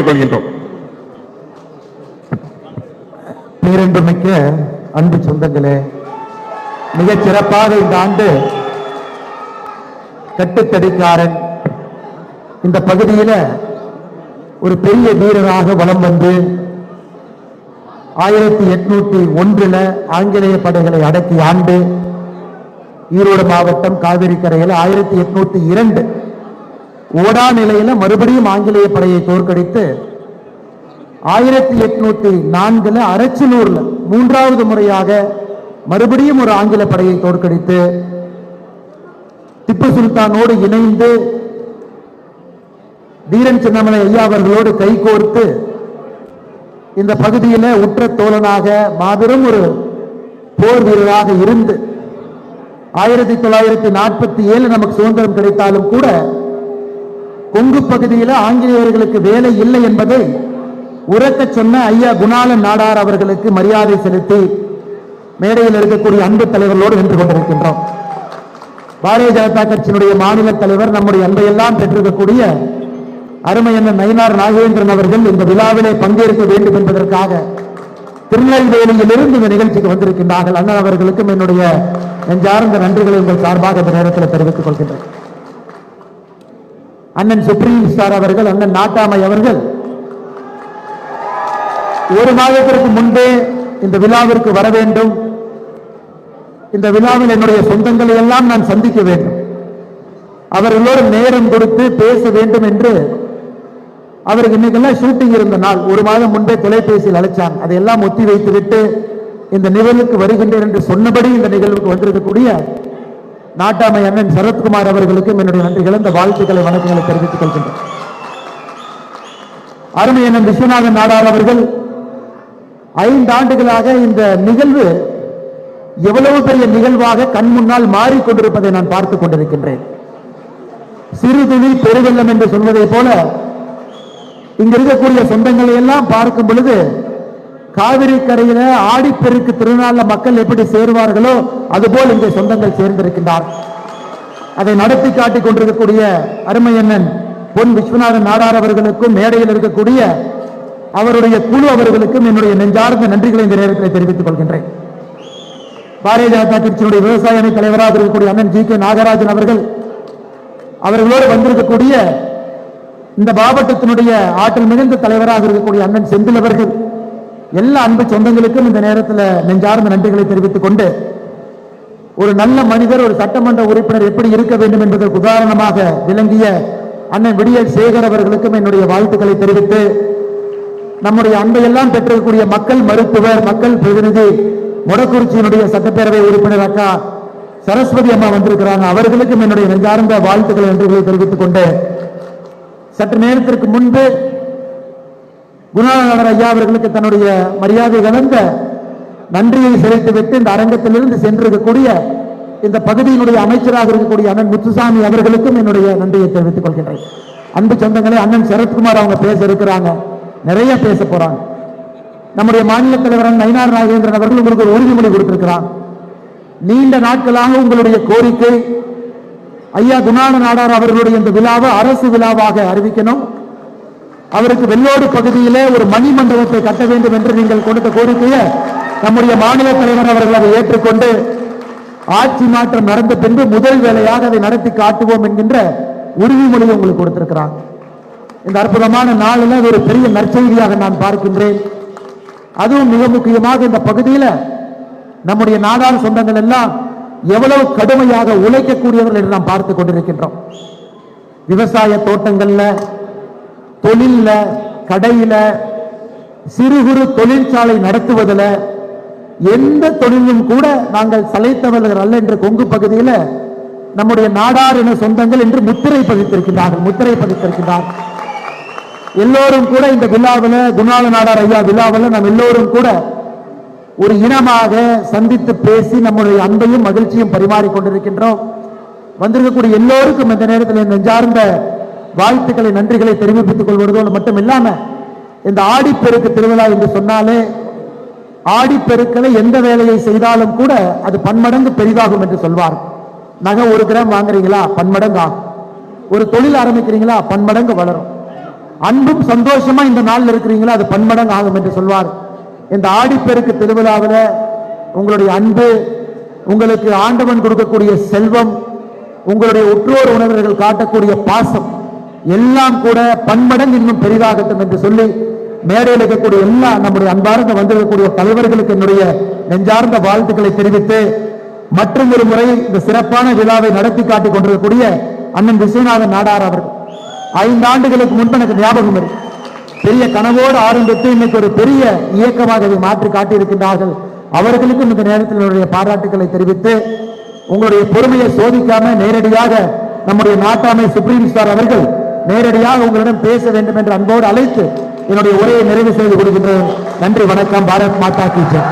கேட்டுக்கொள்கின்றோம். பேரன்புமிக்க அன்பு சொந்தங்களே, மிகச் சிறப்பாக இந்த ஆண்டு கட்டுத்தடிக்காரன் இந்த பகுதியில் ஒரு பெரிய வீரராக வலம் வந்து 1801 ஆங்கிலேய படைகளை அடக்கி ஆண்டு ஈரோடு மாவட்டம் காவிரி கரையில் 1802 ஓடா நிலையில மறுபடியும் ஆங்கிலேய படையை தோற்கடித்து 1804 அரச்சலூர்ல மூன்றாவது முறையாக மறுபடியும் ஒரு ஆங்கில படையை தோற்கடித்து திப்பு சுல்தானோடு இணைந்து தீரன் சின்னமலை ஐயா அவர்களோடு கைகோர்த்து இந்த பகுதியில் உற்ற தோழனாக மாபெரும் ஒரு போர் வீரராக இருந்து 1947 நமக்கு சுதந்திரம் கிடைத்தாலும் கூட கொங்கு பகுதியில் ஆங்கிலேயர்களுக்கு வேலை இல்லை என்பதை உரக்க சொன்ன ஐயா குணாளன் நாடார் அவர்களுக்கு மரியாதை செலுத்தி மேடையில் இருக்கக்கூடிய அன்பு தலைவர்களோடு வென்று கொண்டிருக்கின்றோம். பாரதிய ஜனதா கட்சியினுடைய மாநில தலைவர் நம்முடைய அன்பையெல்லாம் பெற்றிருக்கக்கூடிய அருமை அண்ணன் நயினார் நாகேந்திரன் அவர்கள் இந்த விழாவிலே பங்கேற்க வேண்டும் என்பதற்காக திருநெல்வேலியிலிருந்து இந்த நிகழ்ச்சிக்கு வந்திருக்கின்றார்கள். அண்ணன் அவர்களுக்கும் என்னுடைய நெஞ்சார்ந்த நன்றிகளை உங்கள் சார்பாக இந்த நேரத்தில் தெரிவித்துக் கொள்கின்றேன். அண்ணன் சுப்ரீம் ஸ்டார் அவர்கள், அண்ணன் நாட்டாமை அவர்கள் ஒரு மாதத்திற்கு முன்பே இந்த விழாவிற்கு வர வேண்டும், இந்த விழாவில் என்னுடைய சொந்தங்களை எல்லாம் நான் சந்திக்க வேண்டும், அவர்களோடு நேரம் கொடுத்து பேச வேண்டும் என்று அவருக்கு இன்னைக்கெல்லாம் ஷூட்டிங் இருந்த நாள் ஒரு மாதம் முன்பே தொலைபேசியில் அழைச்சாங்க. அதையெல்லாம் ஒத்தி வைத்து விட்டு இந்த நிகழ்வுக்கு வருகின்றேன் என்று சொன்னபடி இந்த நிகழ்வுக்கு வந்திருக்கக்கூடிய நாட்டாமை அண்ணன் சரத்குமார் அவர்களுக்கும் என்னுடைய நன்றிகளை, இந்த வாழ்த்துக்களை, வணக்கங்களை தெரிவித்துக் கொள்கின்றேன். அருமை அண்ணன் விஸ்வநாதன் நாடார் அவர்கள் 5 ஆண்டுகளாக இந்த நிகழ்வு எவ்வளவு பெரிய நிகழ்வாக கண் முன்னால் மாறிக்கொண்டிருப்பதை நான் பார்த்துக் கொண்டிருக்கின்றேன். சிறுதுளி பெருவெள்ளம் என்று சொல்வதை போல இங்க இருக்கக்கூடிய சொந்தங்களை எல்லாம் பார்க்கும் பொழுது காவிரி கரையில ஆடிப்பெருக்கு திருநாள்ல மக்கள் எப்படி சேர்வார்களோ அதுபோல் இங்கே சொந்தங்கள் சேர்ந்திருக்கின்றார். அதை நடத்தி காட்டிக் கொண்டிருக்கக்கூடிய அருமை அண்ணன் பொன் விஸ்வநாதன் நாடார் அவர்களுக்கும் மேடையில் இருக்கக்கூடிய அவருடைய குழு அவர்களுக்கும் என்னுடைய நெஞ்சார்ந்த நன்றிகளை இந்த நேரத்தில் தெரிவித்துக் கொள்கின்றேன். பாரதிய ஜனதா கட்சியினுடைய விவசாய அணி தலைவராக இருக்கக்கூடிய அண்ணன் ஜி கே நாகராஜன் அவர்களோடு வந்திருக்கக்கூடிய இந்த மாவட்டத்தினுடைய ஆற்றல் மிகுந்த தலைவராக இருக்கக்கூடிய அண்ணன் செந்தில் அவர்கள், எல்லா அன்பு சொந்தங்களுக்கும் இந்த நேரத்தில் நெஞ்சார்ந்த நன்றிகளை தெரிவித்துக் கொண்டு, ஒரு நல்ல மனிதர், ஒரு சட்டமன்ற உறுப்பினர் எப்படி இருக்க வேண்டும் என்பதற்கு உதாரணமாக விளங்கிய அண்ணன் விடியல் சேகர் அவர்களுக்கும் என்னுடைய வாழ்த்துக்களை தெரிவித்து, நம்முடைய அன்பையெல்லாம் பெற்றிருக்கக்கூடிய மக்கள் மருத்துவர், மக்கள் பிரதிநிதி, மொடக்குறிச்சியினுடைய சட்டப்பேரவை உறுப்பினர் அக்கா சரஸ்வதி அம்மா வந்திருக்கிறாங்க, அவர்களுக்கும் என்னுடைய நெஞ்சார்ந்த வாழ்த்துக்களை நன்றிகளை தெரிவித்துக் கொண்டு, சற்று நேரத்திற்கு முன்பு குணாளன் ஐயா அவர்களுக்கு தன்னுடைய மரியாதை கலந்த நன்றியை செலுத்திவிட்டு இந்த அரங்கத்திலிருந்து சென்றிருக்கக்கூடிய இந்த பகுதியினுடைய அமைச்சராக இருக்கக்கூடிய அண்ணன் முத்துசாமி அவர்களுக்கும் என்னுடைய நன்றியை தெரிவித்துக் கொள்கின்றேன். அன்பு சொந்தங்களே, அண்ணன் சரத்குமார் அவங்க பேச இருக்கிறாங்க, நிறைய பேச போறாங்க. நம்முடைய மாநில தலைவர் நயினார் நாகேந்திரன் அவர்கள் உங்களுக்கு ஒரு உறுதிமொழி கொடுத்திருக்கிறார். நீண்ட நாட்களாக உங்களுடைய கோரிக்கை ஐயா குணாளன் நாடார் அவர்களுடைய இந்த விழாவை அரசு விழாவாக அறிவிக்கணும், அவருக்கு வெள்ளோடு பகுதியிலே ஒரு மணி மண்டபத்தை கட்ட வேண்டும் என்று நீங்கள் கொடுத்த கோரிக்கையை நம்முடைய மாநில தலைவர் அவர்கள் அதை ஏற்றுக்கொண்டு ஆட்சி மாற்றம் நடந்த பின்பு முதல் வேலையாக அதை நடத்தி காட்டுவோம் என்கின்ற உறுதிமொழியை உங்களுக்கு கொடுத்திருக்கிறார். இந்த அற்புதமான நாளில் ஒரு பெரிய நற்செய்தியாக நான் பார்க்கின்றேன். அதுவும் மிக முக்கியமாக இந்த பகுதியில் நம்முடைய நாடார் சொந்தங்கள் எல்லாம் எவ்வளவு கடுமையாக உழைக்கக்கூடியவர்கள் என்று நாம் பார்த்துக் கொண்டிருக்கின்றோம். விவசாய தோட்டங்கள்ல, தொழில, கடையில, சிறு குறு தொழிற்சாலை நடத்துவதில் எந்த தொழிலும் கூட நாங்கள் சளைத்தவர்கள் அல்ல என்று கொங்கு பகுதியில் நம்முடைய நாடார் என சொந்தங்கள் என்று முத்திரை பதித்திருக்கின்றார்கள். எல்லோரும் கூட இந்த விழாவில், குணாள நாடார் ஐயா விழாவில் நாம் எல்லோரும் கூட ஒரு இனமாக சந்தித்து பேசி நம்முடைய அன்பையும் மகிழ்ச்சியும் பரிமாறிக்கொண்டிருக்கின்றோம். வந்திருக்கக்கூடிய எல்லோருக்கும் இந்த நேரத்தில் நெஞ்சார்ந்த வாழ்த்துக்களை, நன்றிகளை தெரிவித்துக் கொள்வதோடு மட்டும் இல்லாம, இந்த ஆடிப்பெருக்கு திருவிழா என்று சொன்னாலே ஆடிப்பெருக்களை எந்த வேலையை செய்தாலும் கூட அது பன்மடங்கு பெரிதாகும் என்று சொல்வார். நகை 1 கிராம் வாங்குறீங்களா, பன்மடங்கு ஆகும். ஒரு தொழில் ஆரம்பிக்கிறீங்களா, பன்மடங்கு வளரும். அன்பும் சந்தோஷமா இந்த நாள்ல இருக்கிறீங்களோ அது பன்மடங்கு ஆகும் என்று சொல்வார். இந்த ஆடிப்பெருக்கு திருவிழாவில் உங்களுடைய அன்பு, உங்களுக்கு ஆண்டவன் கொடுக்கக்கூடிய செல்வம், உங்களுடைய உற்றோர் உணர்வுகள் காட்டக்கூடிய பாசம் எல்லாம் கூட பன்மடங்கு இன்னும் பெரிதாகட்டும் என்று சொல்லி மேடையில் இருக்கக்கூடிய எல்லா நம்முடைய அன்பார்ந்த வந்திருக்கக்கூடிய தலைவர்களுக்கு என்னுடைய நெஞ்சார்ந்த வாழ்த்துக்களை தெரிவித்து மற்றும் ஒரு முறை இந்த சிறப்பான விழாவை நடத்தி காட்டிக் கொண்டிருக்கக்கூடிய அண்ணன் விஸ்வநாதன் நாடார் அவர்கள் 5 ஆண்டுகளுக்கு முன்பு எனக்கு ஞாபகம் இருக்கு. பெரிய கனவோடு ஆரம்பித்து இன்னைக்கு ஒரு பெரிய இயக்கமாக இதை மாற்றி காட்டியிருக்கின்றார்கள். அவர்களுக்கும் இந்த நேரத்தில் என்னுடைய பாராட்டுக்களை தெரிவித்து உங்களுடைய பொறுமையை சோதிக்காம நேரடியாக நம்முடைய நாட்டாமை சுப்ரீம் ஸ்டார் அவர்கள் நேரடியாக உங்களிடம் பேச வேண்டும் என்று அன்போடு அழைத்து என்னுடைய உரையை நிறைவு செய்து கொடுக்கின்றேன். நன்றி, வணக்கம். பாரத் மாதா கி ஜெய்.